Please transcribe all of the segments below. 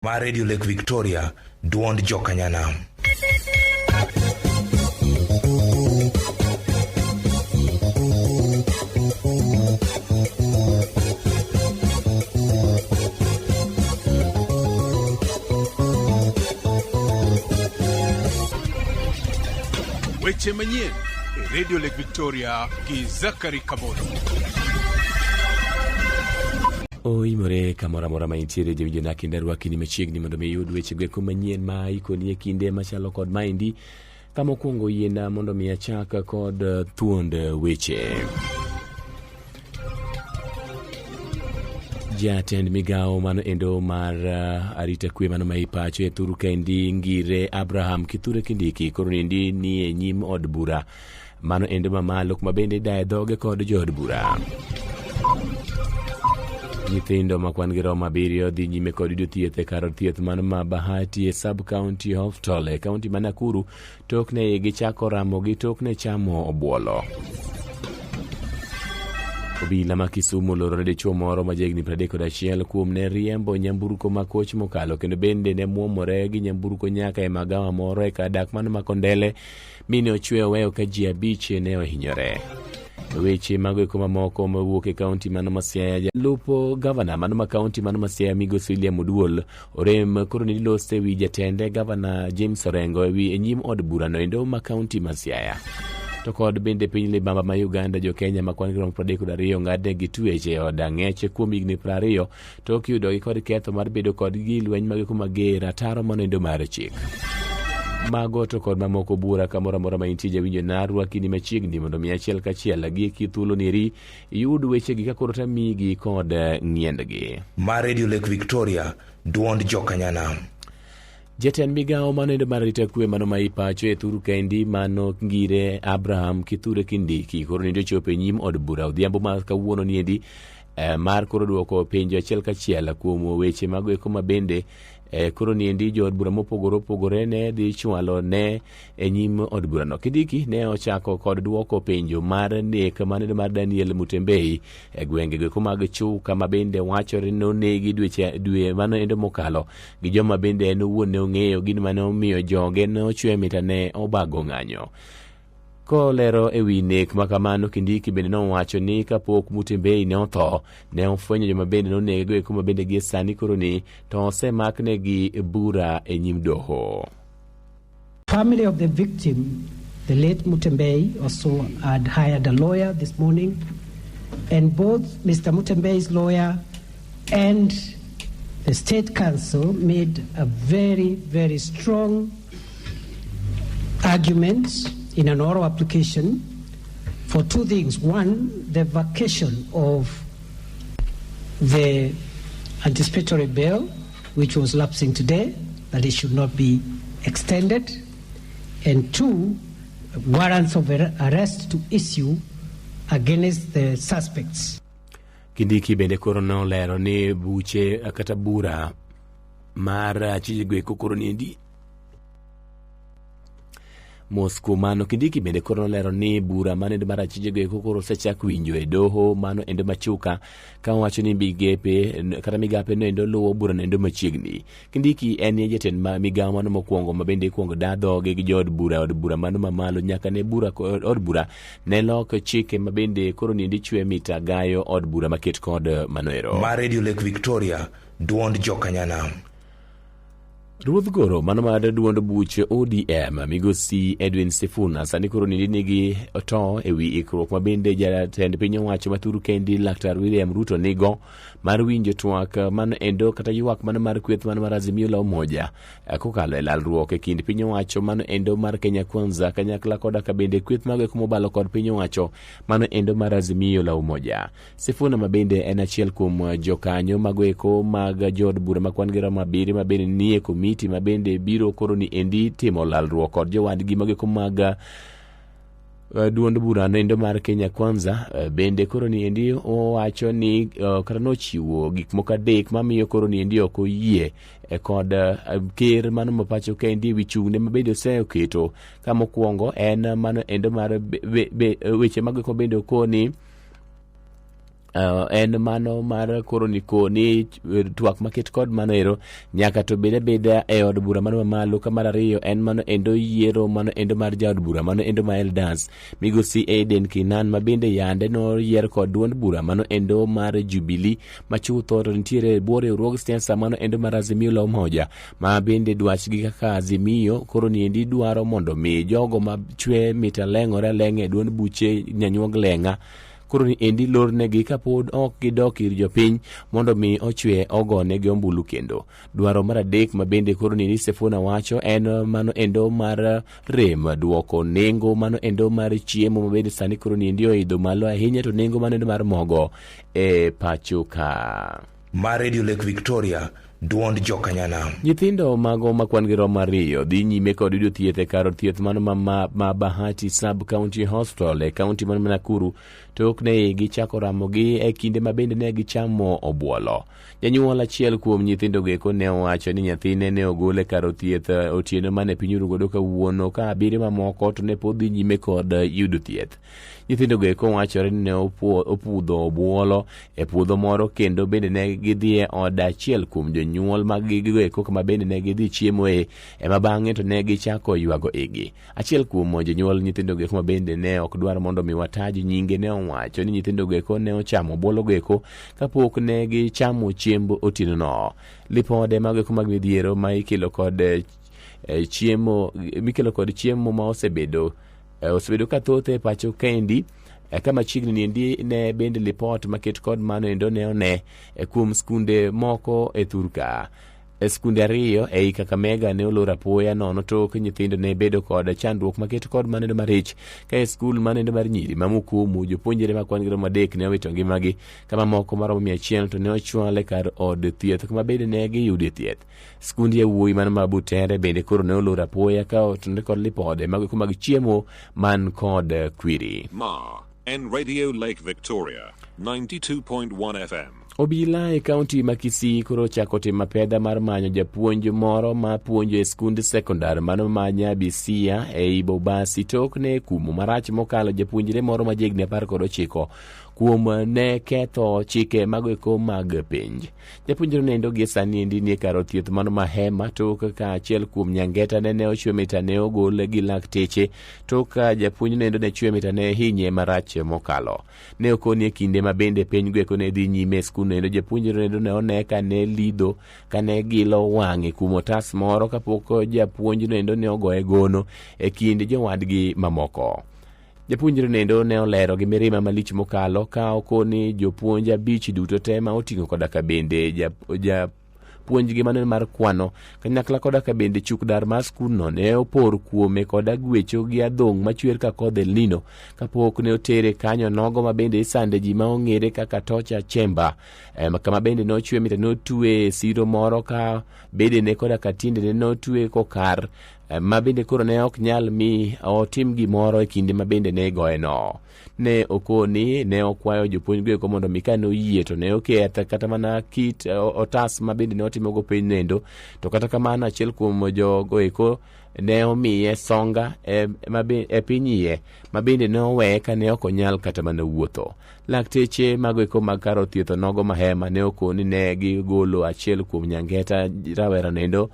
mar Radio Lake Victoria, duond Jokanyanam. Weche manyien Radio Lake Victoria gi Zakari Kabodo. Oimore kamora mora ma intiere jewinjo na kinde rwaki ni machiegni mondo mi yud weche gweko manyien ma ikoni e kinde machalo kod maendi. Kama okuongo yiena mondo mi achaka kod thuond weche. Jatend migao mano endo mar arita kwe mano ma ipacho e thuru kendi ngire Abraham Kithure Kindiki koro nindi ni e nyim od bura mano endo mamalo kuma bende dae dhoge kod jod bura. Nyithindo makwan gi Roma 7 dhi nyime kod yudo thieth e kar thieth mano ma Bahati e sub-county hospital e kaunti ma Nakuru tokne gichako ramo gi tokne chamo obuolo. Obila ma Kisumu olorone dichuo moro ma jahigni 31 kuom ne riembo nyamburko ma koch mokalo kendo bende ne muomore gi nyamburko nyaka e magawa moro e kadak mano ma Kondele mine ochweyo weyo ka ji 5 ne ohinyore. Weche magweko mamoko mawuok e kaunti mano ma Siaya, lupo gavana mano ma kaunti mano ma Siaya Migosi William Oduol orem koro ni lose wi jatende gavana James Orengo e nyim od bura no endo ma kaunti ma Siaya. To kod bende piny libamba ma Uganda jo Kenya ma kwan girom 32 ng'adne gi tueche od ang'eche kuom higni 20 to kiyudo gi kod ketho mar bedo kod gi lweny mageko mager ataro mano endo mar chik. Mago to kod mamoko bura kamora mora ma intie jawinjo na rwaki ni machiegni mondo mi achiel kachiel gi kithulo niri yud weche gi kakoro tamigi kod ng'iendgi. Mar Radio Lake Victoria, duond Jokanyanam. Jatend migao mano endo mar arita kwe mano ma ipacho e thuru kendi mano ngire Abraham Kithure Kindiki koro nindo chopo e nyim od bura odhiambo ma kawuono niendi mar koro duoko penjo achiel kachiel kuom weche magweko ma bende koro niendi jo od bura mopogore ne dhi chwalo ne e nyim od bura no. Kindiki ne ochako kod duoko penjo mar nek mano mar Daniel Mutembei e gwenge gweko mag Chuka ma bende wachore no negi dwe mano endo mokalo gi joma bende en owuon ne ong'eyo gin mane omiyo joge no chwe mita ne obago ng'anyo. Kolero e wi nek makamano Kindiki bende nowacho ni kapok Mutembei ne otho ne ofwenyo joma bende nonege kuma bende gi sani koro ni to osemakne gi bura e nyim doho. Family of the victim, the late Mutembei, also had hired a lawyer this morning, and both Mr. Mutembei's lawyer and the State Council made a very, very strong argument in an oral application for two things. One, the vacation of the anticipatory bail, which was lapsing today, that it should not be extended. And two, warrants of arrest to issue against the suspects. Kindiki bende koro nolero ni buche kata bura mar chijigweko koro niendi Moscow mano. Kindiki bende koro lero ni bura mano endo mar achije koro sechak winjo e doho mano endo machuka ka wacho ni migape no endo luwo bura no endo machiegni. Kindiki en ye jatend ma migao mano mokwongo ma bende ikuongo dadhoge gi od bura mano mamalo nyaka ne bura od bura ne lok chike ma bende koro ni chwe mita gayo od bura maket kod manoero. Mar Radio Lake Victoria, duond Jokanyanam. Ruoth Goro mano mar duond buche ODM Migosi Edwin Sifuna sani koro nigi oto e wi ikruok ma bende jatend piny owacho mathuru kendi Laktar William Ruto nigo mar winjo twak mano endo kata ywak mano mar kweth mano mar Azimio la Umoja kokalo e lalruok e kind piny owacho mano endo mar Kenya Kwanza kanyakla koda ka bende kweth mageko mobalo kod piny owacho mano endo mar Azimio la Umoja. Sifuna ma bende en achiel kuom jokanyo mageko mag jod bura makwan gi Roma 7 ma bende nie komiti ma bende biro koro ni endi timo lalruok kod jowadgi mageko mag duond bura endo mar Kenya Kwanza bende koro ni endi owacho ni kata nochiwo gik moko adek mamiyo koro ni endi ok oyie kod ker mano mapacho kendi wichung'ne ma bende oseketo ka mokwongo en mano endo mar weche mageko bende okoni en mano mar koroniko ni twak maket kod mano ero nyaka to beda e od bura mano mamalo. Ka mar ariyo en mano endo yiero mano endo mar jaod bura mano endo ma Elders migosi Aden Kinan ma bende yande no yier kod duond bura mano endo mar Jubilee machutho to nitiere bore riwruog siasa mano endo mar Azimio la Umoja ma bende dwachgi kaka Azimio koro ni endi dwaro mondo mi jogo ma chwe mita leng'ore leng'e duond buche nyanyuog lenga koro ni endi lornegi kapod ok gidok ir jopiny mondo mi ochwe ogonegi ombulu kendo. Dwaro mar adek ma bende koro ni Sifuna wacho en mano endo mar rem duoko nengo mano endo mar chiemo ma bende sani koro ni endi oidho malo ahinya to nengo mano endo mar mogo e pacho ka. Mar Radio Lake Victoria, duond jokanyanam. Nyithindo mago makwan gi romo ariyo dhi nyime kod yudo thieth e kar thieth mano ma Bahati Sub County Hospital e kaunti mano Nakuru tok ne gichako ramogi e kinde ma bende ne gichamo obuolo. Janyuol achiel kuom nyithindo geko ne owacho ni nyathine ne ogole kar thieth otieno mane piny Urugodo kawuono ka abiriyo mamoko to ne pod dhi nyime kod yudo thieth. Nyithindo geko wachore ni ne opudho obuolo e puodho moro kendo bende ne gidhi e od achiel kuom jonyuol mag giko kama bende ne gidhi chiemo ema bang'e to ne gichako ywago igi. Achiel kuom jonyuol nyithindo geko ma bende ne ok dwar mondo mi wataji nyinge ne owacho ni nyithindo geko ne ochamo obuolo geko kapok ne gichamo chiemb otieno no. Lipode mag geko mag midhiero ma ikelo kod chiemo ma osebedo ka thoth pacho kendi kama chiegni niendi ne bende lipot maket kod mano endo ne one kuom skunde moko e Thurka. Skunde ariyo ei Kakamega ne olor apoya nono tok nyithindo ne bedo kod chandruok maket kod mano endo marich ka skul mano endo mar nyiri ma Mukumu jopuonjre ma kwan gi romo adek ne owito ngimagi kama moko maromo 100 to ne ochwale kar od thieth kama bende ne giyude thieth. Skundi yawuoyi mano ma Butere bende koro ne olor apoya ka otunde kod lipode mag chiemo man kod kwiri. En Radio Lake Victoria 92.1 FM. Obila e kaunti ma Kisii koro chako timo pedha mar manyo japuonj moro ma puonjo e skund sekondar mano ma Nyabisia e Bobasi tok ne kumo marach mokalo japuonjre moro ma jegni 19 kuom ne ketho chike magweko mag penj. Japuonjre nendo gi sani endi ni karo thieth mano Mahema tok ka achiel kuom nyangeta ne ochwe mita ne ogol gi lakteche tok japuonjre nendo ne chwe mita ne hinye marach mokalo. Ne okoni e kinde ma bende penj gweko ne dhi nyime skund nendo japuonjre nendo ne one ka ne lido ka ne gilo wang'e kuom otas moro kapok japuonjre nendo ne ogoye gono e kind jowadgi mamoko. Japuonjre nendo ne olero gi mirima malich mokalo ka okoni jopuonj 5 duto te ma oting'o koda ka bende japuonjgi mano mar kwano kanyakla koda ka bende chukdar mar skundno ne opor kuome koda gwecho gi adhong' machwer ka kodh El Nino kapok ne otere kanyo nogo ma bende isande ji ma ong'ere kaka Torture Chamber kama bende nochwe mita notwe siro moro ka bende ne koda ka tiende ne notwe kokar ma bende koro ne ok nyal mi otim gimoro e kinde ma bende ne goye no. Ne okoni ne okwayo jopuonj go mondo mi ka no yie to ne oketha kata mana kit otas ma bende ne otimogo penj nendo to kata kamano achiel kuom jogo eko ne omiye songa e pinyie ma bende ne owe ka ne ok onyal kata mana wuotho. Lakteche mago eko mag karo thieth nogo Mahema ne okoni ne gigolo achiel kuom nyangeta rawera nendo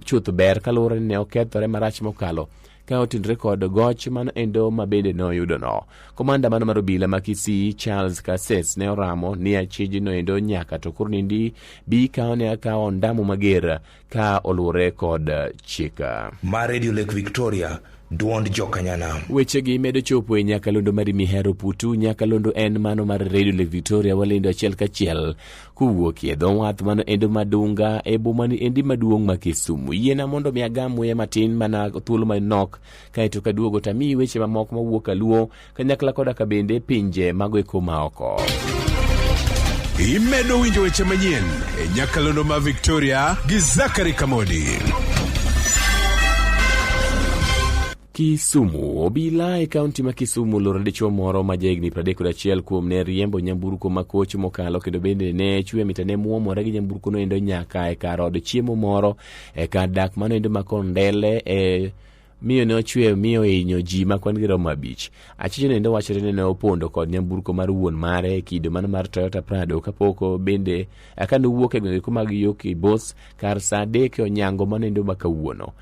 chuth ber kalure ne okethore marach mokalo ka otindre kod goch mano endo ma bende no yudo no. Komanda mano mar obila ma Kisii Charles Kasses ne oramo ni achiji no endo nyaka to koro nindi bi kao ne akawo ndamo mager ka olure kod chika. Mar Radio Lake Victoria, duond jokanyanam. Weche gi medo chopo e nyakalondo mar Mihero Putu. Nyakalondo en mano mar Radio Lake Victoria walendo achiel kachiel kuwuok e dho wath mano endo madunga e bomani endi maduong' ma Kisumu. Yiena mondo mi agam muya matin mana thuolo manok kaeto kaduogo tami weche mamoko mawuok Aluo kanyakla koda ka bende pinje mago eko maoko. Imedo winjo weche manyien e nyakalondo ma Victoria gi Zakari Kamodi. Kisumu. Obila e kaunti ma Kisumu loro dichuo moro ma jahigni 31 kuom ne riembo nyamburko makoch mokalo kendo bende ne chwe mita ne muomore gi nyamburko no endo nyaka e kar od chiemo moro e kar dak mano endo ma Kondele e miyo ne ochwe miyo hinyo ji ma kwan gi romo 5. Achicho nendo wachore ni ne opondo kod nyamburko mar wuon mare kido mano mar Toyota Prado kapoko bende akano wuok e gwenge kuma gi yoki bos kar saa 3 onyango manendo makawuono.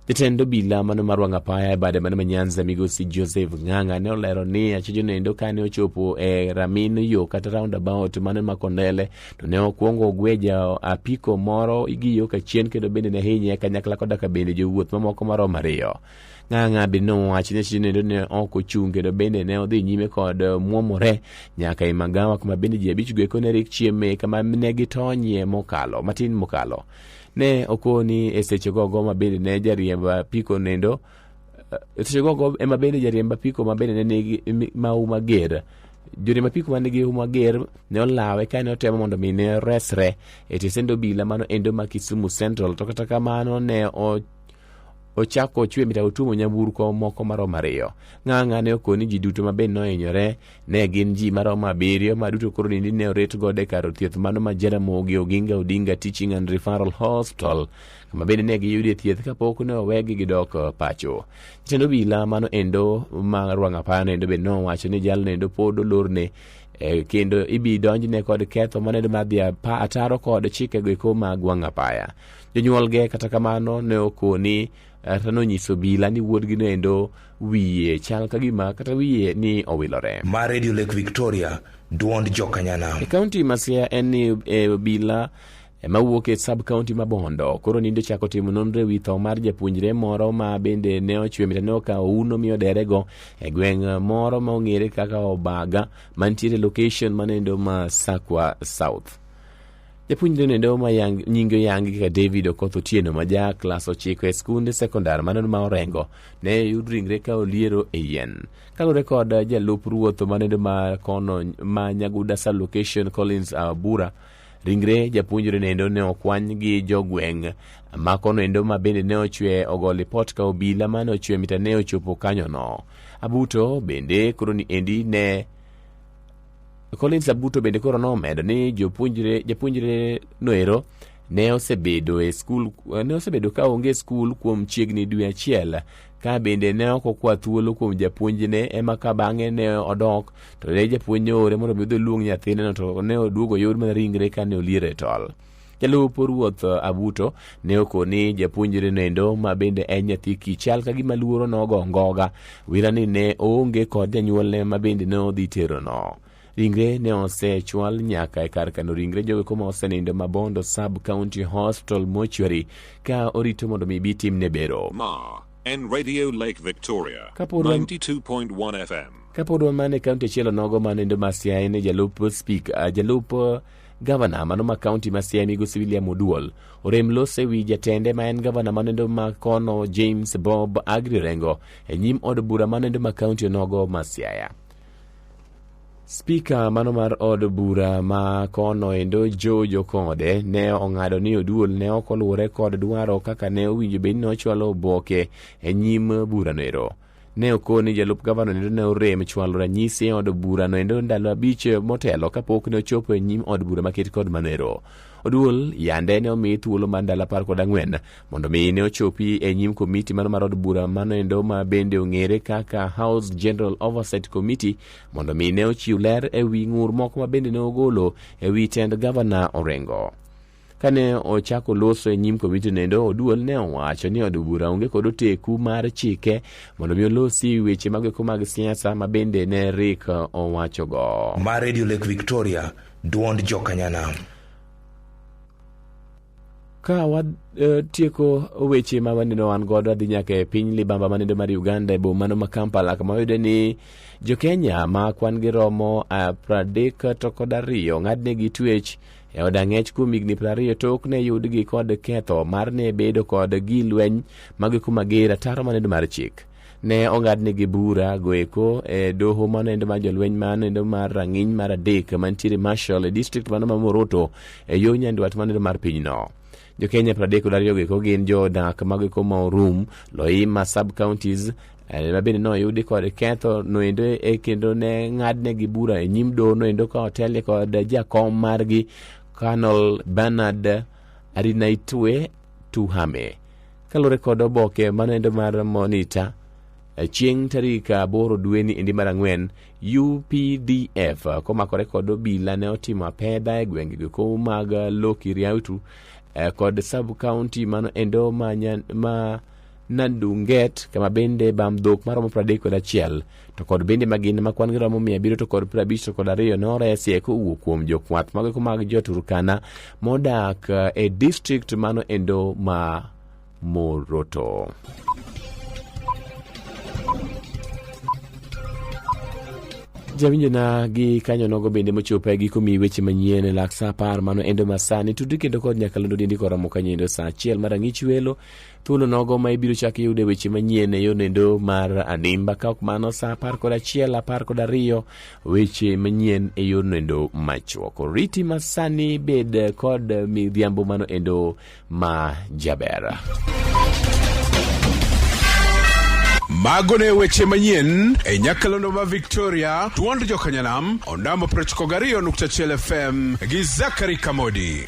Jatend obila mano mar wang' apaya e bade mano Nyanza migosi Joseph Ng'ang'a ne olero ni achicho nendo kane ochopo e ramin yo kata roundabout mano Makondele to ne okuongo gweja apiko moro igiyo ka chien kendo bende ne hinye kanyakla koda ka bende jowuoth mamoko maromo 2. Ng'ang'a bende nowacho ni achicho nendo ne ok ochung kendo bende ne odhi nyime kod muomore nyaka e magawa kuma bende ji 5 gweko ne rik chieme kama ne gitonyie matin mokalo. Ne okoni e seche gogo mabende ne jariemba piko nendo seche gogo ema bende jariemba piko mabende ne nigi mauma ger. Joriemba piko manigi uma ger ne olawe ka ne otemo mondo mi ne resre e tisendo obila mano endo ma Kisumu Central, to kata kamano ne ochako chwe mita utumo nyamburko moko maromo 2. Ng'ang'a ne okoni ji duto mabende nohinyore ne gin ji maromo 7 ma duto koro nindi ne oret gode kar thieth mano ma Jaramogi Oginga Odinga Teaching and Referral Hospital kama bende ne giyudie thieth kapok ne owegi gidok pacho. Jatend obila mano endo mar wang' apaya nendo bende nowacho ni jal nendo pod olorne kendo ibi donjne kod ketho manendo madhi ataro kod chike goeko mag wang' apaya. Jonyuolge kata kamano ne okoni tano nyiso obila ni wuodgi nendo wiye chal kagima kata wiye ni owilore. Ma Radio Lake Victoria, duond Jokanyana. E kaunti Masia en ni obila mawuok e sub county ma Bondo koro nindo chako timo nonro ewi tho mar japuonjre moro ma bende ne ochwe mita ne okawo uno miyo derego e gweng' moro ma ong'ere kaka Obaga mantiere location manendo ma Sakwa South. Japuonjre nendo ma nyinge yangi kaka David Okoth Otieno ma ja klas 9 e skunde sekondar maneno ma Orengo ne yud ringre ka oliero e yien. Kalure kod jalup ruoth manendo ma kono ma Nyaguda Sub Location Collins Abura, ringre japuonjre nendo ne okwany gi jogweng' ma kono endo ma bende ne ochwe ogo lipot ka obila mane ochwe mita ne ochopo kanyo no. Abuto bende koro ni endi ne Collins Abuto bende koro nomedo ni japuonjre noero ne osebedo e skul, ne osebedo ka onge skul kuom chiegni dwe achiel ka bende ne ok okwa thuolo kuom japuonjne ema ka bang'e ne odok to ne japuonj ore mondo odhi luong nyathine to ne oduogo yod mana ringre ka ne oliere tol. Jalup ruoth Abuto ne okoni japuonjre nendo ma bende en nyathi kichal ka gima luoro nogo ngoga wira ni ne onge kod janyuolne ma bende ne odhi tero no. Ringre ne osechwal nyaka e kar kano ringre jogo kuma osenindo ma Bondo Sub County Hospital Mortuary ka orito mondo mi bitim ne bero. Ma en Radio Lake Victoria 92.1 FM. Kapodwa mane kaunti chielo nogo manendo Masia ne jalup gavana mano ma kaunti Masia migosi William Oduol orem lose wi jatende ma en gavana manendo ma kono James Bob Agrirengo e nyim od bura manendo ma kaunti nogo Masia. Speaker mano mar od bura ma kono endo Jojo Kode ne ong'ado ni Oduol ne ok oluwore kod dwaro kaka ne owinjo bed ni ochwalo oboke e nyim bura noero. Ne okoni jalup gavana nendo ne orem chwalo ranyisi od bura no endo ndalo 5 motelo kapok ne ochopo e nyim od bura maket kod manero. Oduol yande ne omi thuolo mar ndalo 14 mondo mi ne ochopi e nyim komiti mano mar od bura mano endo ma bende ong'ere kaka House General Oversight Committee mondo mi ne ochiw ler e wi ng'ur moko ma bende ne ogolo e wi tend gavana Orengo. Kane ochako loso e nyim komiti nendo, Oduol ne owacho ni od bura onge kod oteku mar chike mondo mi olosi weche mag siasa ma bende ne Rick owacho go. Ma Radio Lake Victoria, duond Jokanyana. Ka watieko weche ma waneno wan godo adhi nyaka e piny libamba manendo mar Uganda e boma mano ma Kampala kama oyude ni jo Kenya ma kwan gi romo 32 ng'adnegi twech e od ang'ech kuom higni 20 tok ne yudgi kod ketho mar ne bedo kod gilweny mag kuma ger ataro manendo mar chik. Ne ong'adnegi bura goeko e doho manendo mar jolweny manendo mar rang'iny mar 3 mantiere Marshall e district mano ma Moroto e yo nyandwat manendo mar pinyno. Jo Kenya 32 goeko gin jodak mag kuma Rum, Loima sub counties ma bende no yudi kod ketho no endo e kendo ne ng'adnegi bura e nyim doho no endo ka otele kod jakom margi Colonel Bernard Arinaitwe Tuhame. kalore kod oboke manendo mar Monitor. Chieng' tarik 8 dweni endi mar 4 UPDF komakore kod obila ne otimo apedha e gwenge go mag Lokiriautu kod sub county mano endo ma Nandunget kama bende bam dhok maromo 31 to kod bende magin makwan gi romo 700 to kod 50 to kod 2 noresi kowuok kuom jokwath mag joturkana modak e district mano endo ma Moroto. Jawinjona gi kanyo nogo bende mochope gi komi weche manyien laksa apar mano endo masani tudri kendo kod nyakalondo dindi koramo kanyendo saa 1 marang'ich welo thuolo nogo ma ibiro chak yude weche manyien e yonendo mar Animba ka ok mano saa 11 12 weche manyien e yonendo machuok. Riti masani bed kod midhiambo mano endo ma jaber. Mago ne weche manyien e nyakalondo ma Victoria, duond jokanyanam, ondamo 92.1 FM gi Zakari Kamodi.